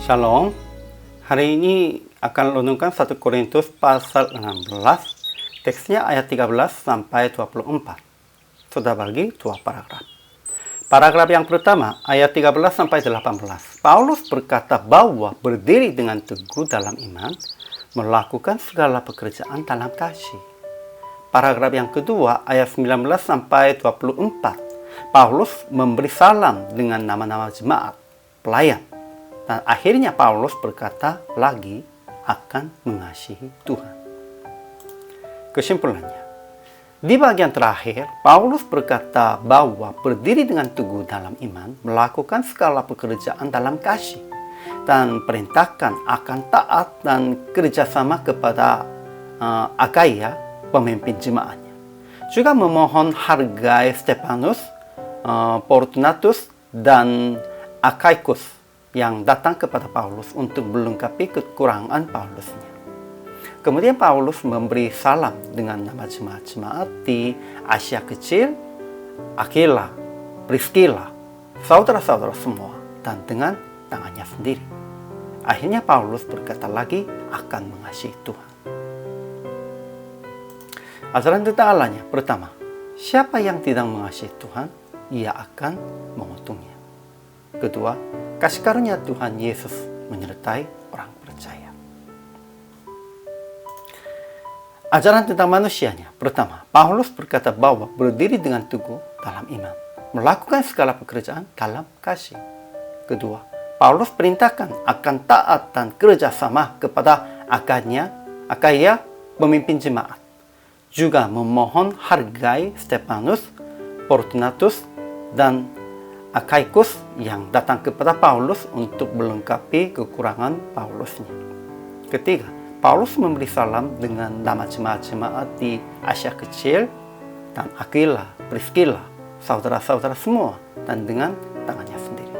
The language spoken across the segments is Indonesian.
Shalom. Hari ini akan renungkan 1 Korintus pasal 16. Teksnya ayat 13 sampai 24. Sudah bagi dua paragraf. Paragraf yang pertama, ayat 13 sampai 18. Paulus berkata bahwa berdiri dengan teguh dalam iman, melakukan segala pekerjaan dalam kasih. Paragraf yang kedua, ayat 19 sampai 24. Paulus memberi salam dengan nama-nama jemaat, pelayan. Dan akhirnya Paulus berkata lagi akan mengasihi Tuhan. Kesimpulannya, di bagian terakhir, Paulus berkata bahwa berdiri dengan teguh dalam iman, melakukan segala pekerjaan dalam kasih, dan perintahkan akan taat dan kerjasama kepada Akaia, pemimpin jemaatnya. Juga memohon hargai Stefanus, Fortunatus, dan Achaicus yang datang kepada Paulus untuk melengkapi kekurangan Paulusnya. Kemudian Paulus memberi salam dengan nama jemaat-jemaat di Asia Kecil, Aquila, Priscilla, saudara-saudara semua, dan dengan tangannya sendiri. Akhirnya Paulus berkata lagi akan mengasihi Tuhan. Ajaran tentang Allahnya, pertama, siapa yang tidak mengasihi Tuhan, ia akan menguntungnya. Kedua, kasih karunia Tuhan Yesus menyertai orang percaya. Ajaran tentang manusianya. Pertama, Paulus berkata bahwa berdiri dengan teguh dalam iman, melakukan segala pekerjaan dalam kasih. Kedua, Paulus perintahkan akan taat dan kerjasama kepada Akaia, pemimpin jemaat. Juga memohon hargai Stefanus, Fortunatus, dan Achaicus yang datang kepada Paulus untuk melengkapi kekurangan Paulusnya. Ketiga, Paulus memberi salam dengan nama jemaat-jemaat di Asia Kecil dan Aquila, Priscilla, saudara-saudara semua, dan dengan tangannya sendiri.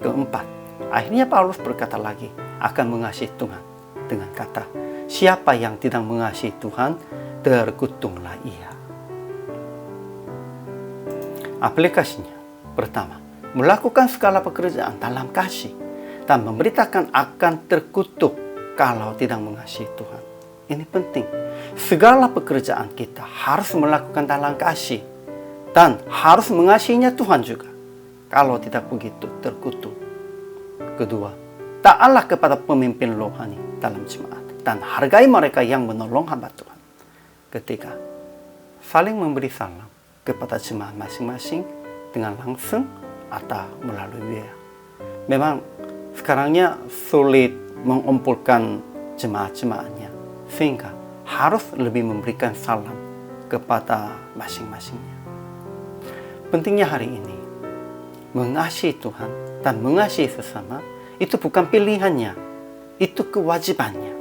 Keempat, akhirnya Paulus berkata lagi akan mengasihi Tuhan dengan kata, siapa yang tidak mengasihi Tuhan, terkutuklah ia. Aplikasinya. Pertama, melakukan segala pekerjaan dalam kasih dan memberitakan akan terkutuk kalau tidak mengasihi Tuhan. Ini penting. Segala pekerjaan kita harus melakukan dalam kasih dan harus mengasihinya Tuhan juga. Kalau tidak begitu, terkutuk. Kedua, taatlah kepada pemimpin rohani dalam jemaat dan hargai mereka yang menolong hamba Tuhan. Ketiga, saling memberi salam kepada jemaat masing-masing dengan langsung atau melalui WA. Memang sekarangnya sulit mengumpulkan jemaat-jemaatnya, sehingga harus lebih memberikan salam kepada masing-masingnya. Pentingnya hari ini, mengasihi Tuhan dan mengasihi sesama itu bukan pilihannya, itu kewajibannya.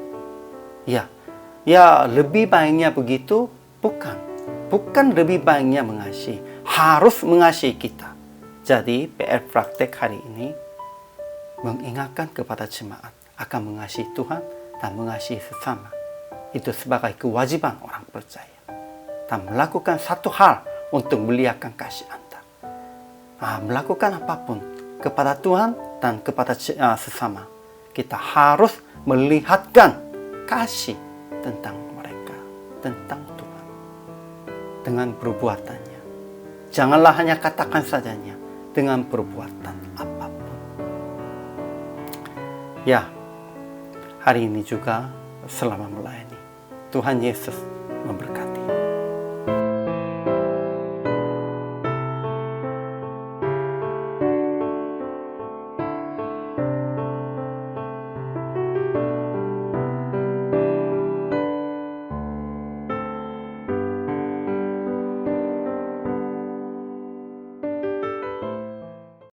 Ya lebih baiknya begitu, bukan lebih baiknya mengasihi, harus mengasihi kita. Jadi PR praktek hari ini mengingatkan kepada jemaat akan mengasihi Tuhan dan mengasihi sesama. Itu sebagai kewajiban orang percaya. Dan melakukan satu hal untuk muliakan kasih Anda. Melakukan apapun kepada Tuhan dan kepada sesama. Kita harus melihatkan kasih tentang mereka, tentang Tuhan. Dengan perbuatannya. Janganlah hanya katakan sajanya, dengan perbuatan apapun. Ya, hari ini juga selama melayani, Tuhan Yesus memberkati.